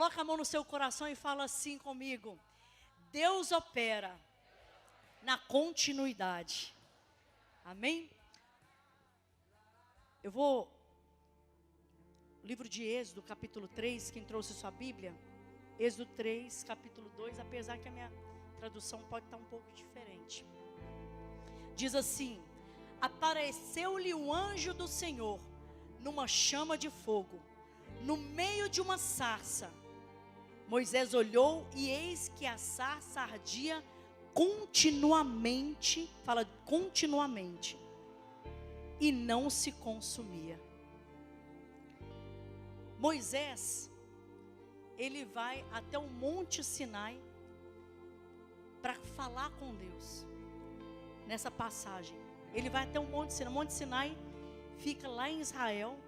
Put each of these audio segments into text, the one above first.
Coloca a mão no seu coração e fala assim comigo: Deus opera na continuidade. Amém? Eu vou... Livro de Êxodo, capítulo 3, quem trouxe sua Bíblia? Êxodo 3, capítulo 2, apesar que a minha tradução pode estar um pouco diferente. Diz assim: apareceu-lhe o anjo do Senhor numa chama de fogo, no meio de uma sarça. Moisés olhou e eis que a sarça ardia continuamente, fala continuamente, e não se consumia. Moisés, ele vai até o Monte Sinai para falar com Deus. Nessa passagem, ele vai até o Monte Sinai. O Monte Sinai fica lá em Israel.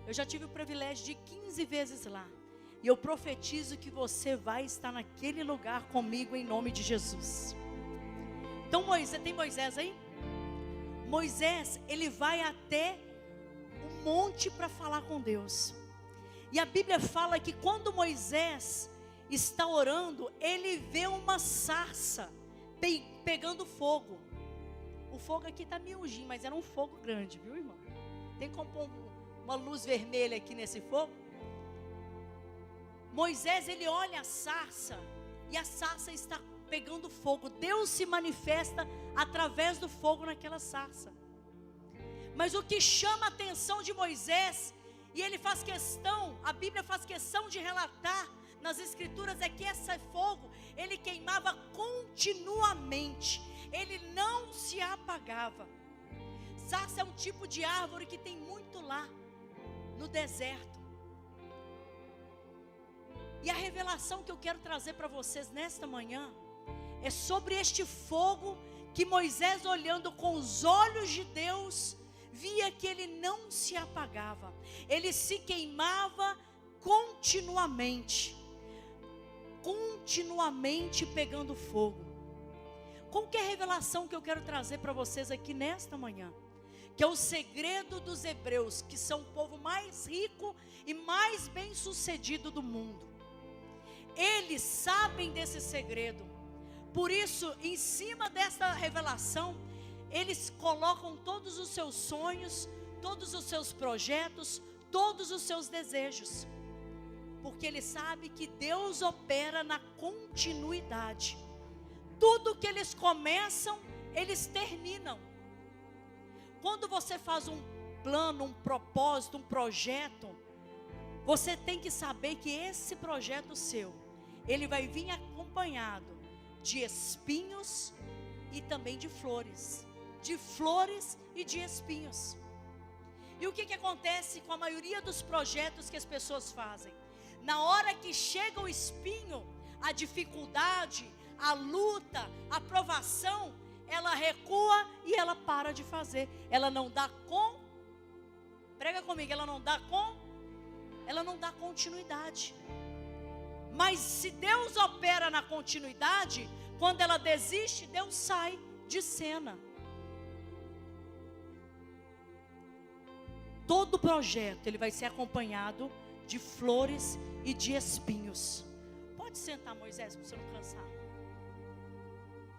Eu já tive o privilégio de ir 15 vezes lá. E eu profetizo que você vai estar naquele lugar comigo em nome de Jesus. Então Moisés, tem Moisés aí? Moisés, ele vai até o monte para falar com Deus. E a Bíblia fala que quando Moisés está orando, ele vê uma sarça pegando fogo. O fogo aqui está miudinho, mas era um fogo grande, viu, irmão? Tem como pôr uma luz vermelha aqui nesse fogo? Moisés, ele olha a sarça, e a sarça está pegando fogo. Deus se manifesta através do fogo naquela sarça. Mas o que chama a atenção de Moisés, e ele faz questão, a Bíblia faz questão de relatar nas escrituras, é que esse fogo, ele queimava continuamente, ele não se apagava. Sarça é um tipo de árvore que tem muito lá, no deserto. E a revelação que eu quero trazer para vocês nesta manhã, é sobre este fogo, que Moisés, olhando com os olhos de Deus, via que ele não se apagava, ele se queimava continuamente pegando fogo. Qual que é a revelação que eu quero trazer para vocês aqui nesta manhã? Que é o segredo dos hebreus, que são o povo mais rico e mais bem sucedido do mundo. Eles sabem desse segredo. Por isso, em cima desta revelação, eles colocam todos os seus sonhos, todos os seus projetos, todos os seus desejos. Porque eles sabem que Deus opera na continuidade. Tudo que eles começam, eles terminam. Quando você faz um plano, um propósito, um projeto, você tem que saber que esse projeto seu, ele vai vir acompanhado de espinhos e também de flores. De flores e de espinhos. E o que acontece com a maioria dos projetos que as pessoas fazem? Na hora que chega o espinho, a dificuldade, a luta, a provação, ela recua e ela para de fazer. Ela não dá prega comigo, ela não dá continuidade. Mas se Deus opera na continuidade, quando ela desiste, Deus sai de cena. Todo projeto, ele vai ser acompanhado de flores e de espinhos. Pode sentar, Moisés, para você não cansar.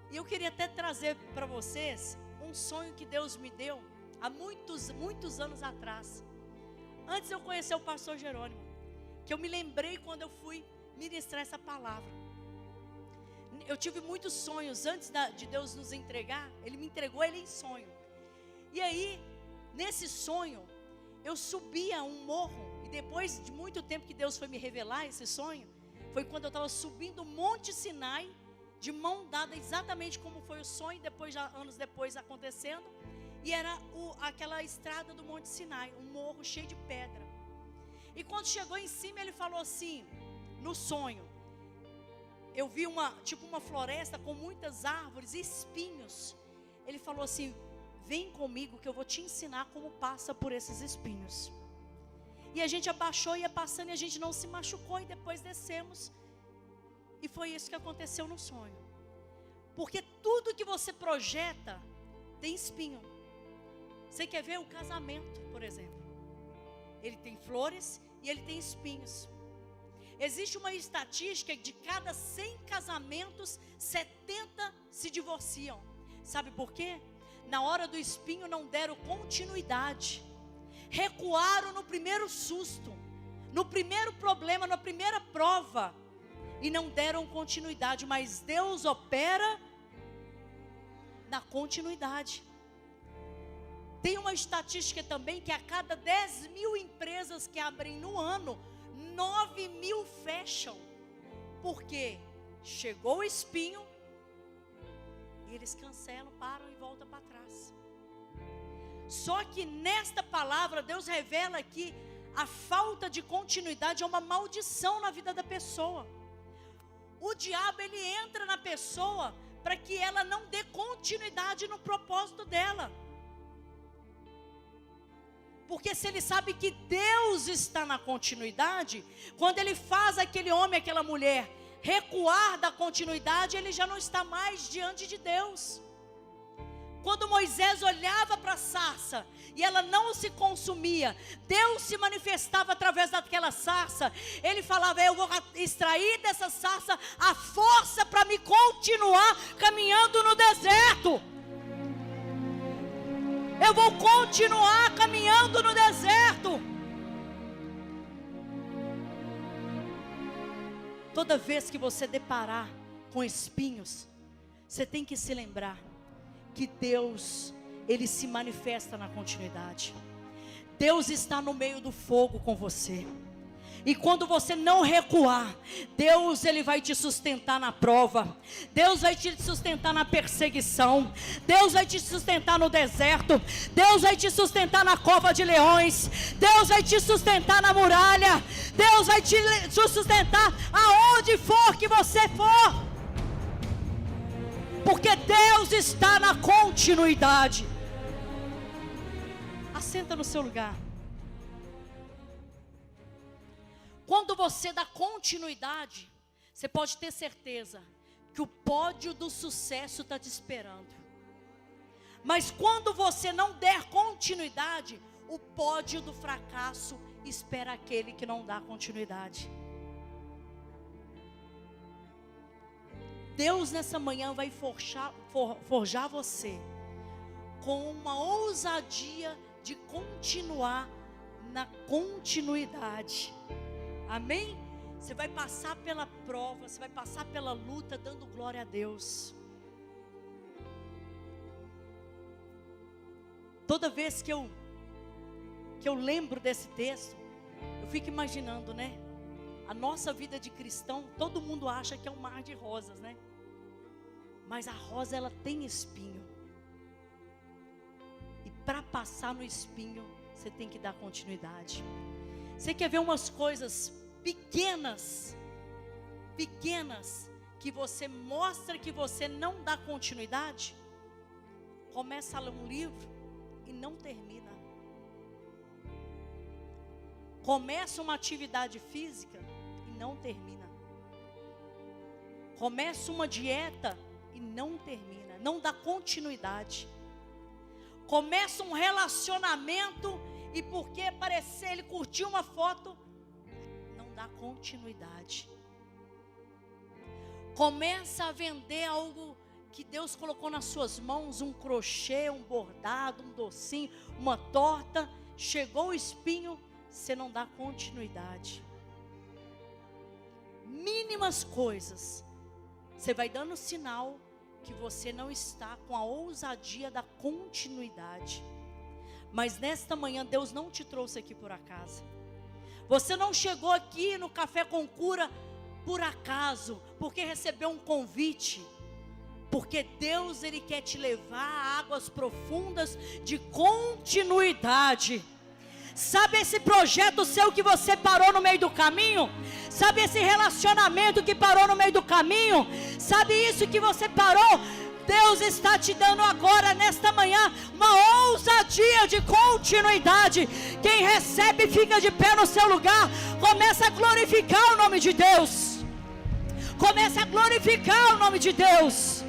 E eu queria até trazer para vocês um sonho que Deus me deu há muitos anos atrás. Antes de eu conhecer o pastor Jerônimo, que eu me lembrei quando eu fui ministrar essa palavra. Eu tive muitos sonhos antes de Deus nos entregar. Ele me entregou ele em sonho. E aí, nesse sonho, eu subia um morro. E depois de muito tempo que Deus foi me revelar esse sonho, foi quando eu estava subindo o Monte Sinai, de mão dada, exatamente como foi o sonho, anos depois acontecendo. E era aquela estrada do Monte Sinai, um morro cheio de pedra. E quando chegou em cima, ele falou assim, no sonho, eu vi uma floresta com muitas árvores e espinhos. Ele falou assim, vem comigo que eu vou te ensinar como passa por esses espinhos. E a gente abaixou, ia passando e a gente não se machucou, e depois descemos. E foi isso que aconteceu no sonho. Porque tudo que você projeta tem espinho. Você quer ver o casamento, por exemplo? Ele tem flores e ele tem espinhos. Existe uma estatística de cada 100 casamentos, 70 se divorciam. Sabe por quê? Na hora do espinho não deram continuidade. Recuaram no primeiro susto, no primeiro problema, na primeira prova. E não deram continuidade. Mas Deus opera na continuidade. Tem uma estatística também que a cada 10.000 empresas que abrem no ano, 9.000 fecham. Por quê? Chegou o espinho e eles cancelam, param e voltam para trás. Só que nesta palavra Deus revela que a falta de continuidade é uma maldição na vida da pessoa. O diabo, ele entra na pessoa para que ela não dê continuidade no propósito dela. Porque se ele sabe que Deus está na continuidade, quando ele faz aquele homem, aquela mulher recuar da continuidade, ele já não está mais diante de Deus. Quando Moisés olhava para a sarça e ela não se consumia, Deus se manifestava através daquela sarça. Ele falava: eu vou extrair dessa sarça a força para me continuar caminhando no deserto. Eu vou continuar caminhando no deserto. Toda vez que você deparar com espinhos, você tem que se lembrar que Deus, Ele se manifesta na continuidade. Deus está no meio do fogo com você. E quando você não recuar, Deus, Ele vai te sustentar na prova. Deus vai te sustentar na perseguição. Deus vai te sustentar no deserto. Deus vai te sustentar na cova de leões. Deus vai te sustentar na muralha. Deus vai te sustentar aonde for que você for. Porque Deus está na continuidade. Assenta no seu lugar. Quando você dá continuidade, você pode ter certeza que o pódio do sucesso está te esperando. Mas quando você não der continuidade, o pódio do fracasso espera aquele que não dá continuidade. Deus nessa manhã vai forjar você com uma ousadia de continuar na continuidade. Amém? Você vai passar pela prova, você vai passar pela luta dando glória a Deus. Toda vez que eu lembro desse texto, eu fico imaginando, né? A nossa vida de cristão, todo mundo acha que é um mar de rosas, né? Mas a rosa, ela tem espinho. E para passar no espinho, você tem que dar continuidade. Você quer ver umas coisas pequenas, que você mostra que você não dá continuidade? Começa a ler um livro e não termina. Começa uma atividade física e não termina. Começa uma dieta e não termina, não dá continuidade. Começa um relacionamento e porque parecer, ele curtiu uma foto, não dá continuidade. Começa a vender algo que Deus colocou nas suas mãos, um crochê, um bordado, um docinho, uma torta. Chegou o espinho, você não dá continuidade. Mínimas coisas, você vai dando sinal que você não está com a ousadia da continuidade. Mas nesta manhã Deus não te trouxe aqui por acaso. Você não chegou aqui no Café com Cura por acaso, porque recebeu um convite. Porque Deus, Ele quer te levar a águas profundas de continuidade. Sabe esse projeto seu que você parou no meio do caminho? Sabe esse relacionamento que parou no meio do caminho? Sabe isso que você parou? Deus está te dando agora, nesta manhã, uma ousadia de continuidade. Quem recebe fica de pé no seu lugar. Começa a glorificar o nome de Deus. Começa a glorificar o nome de Deus.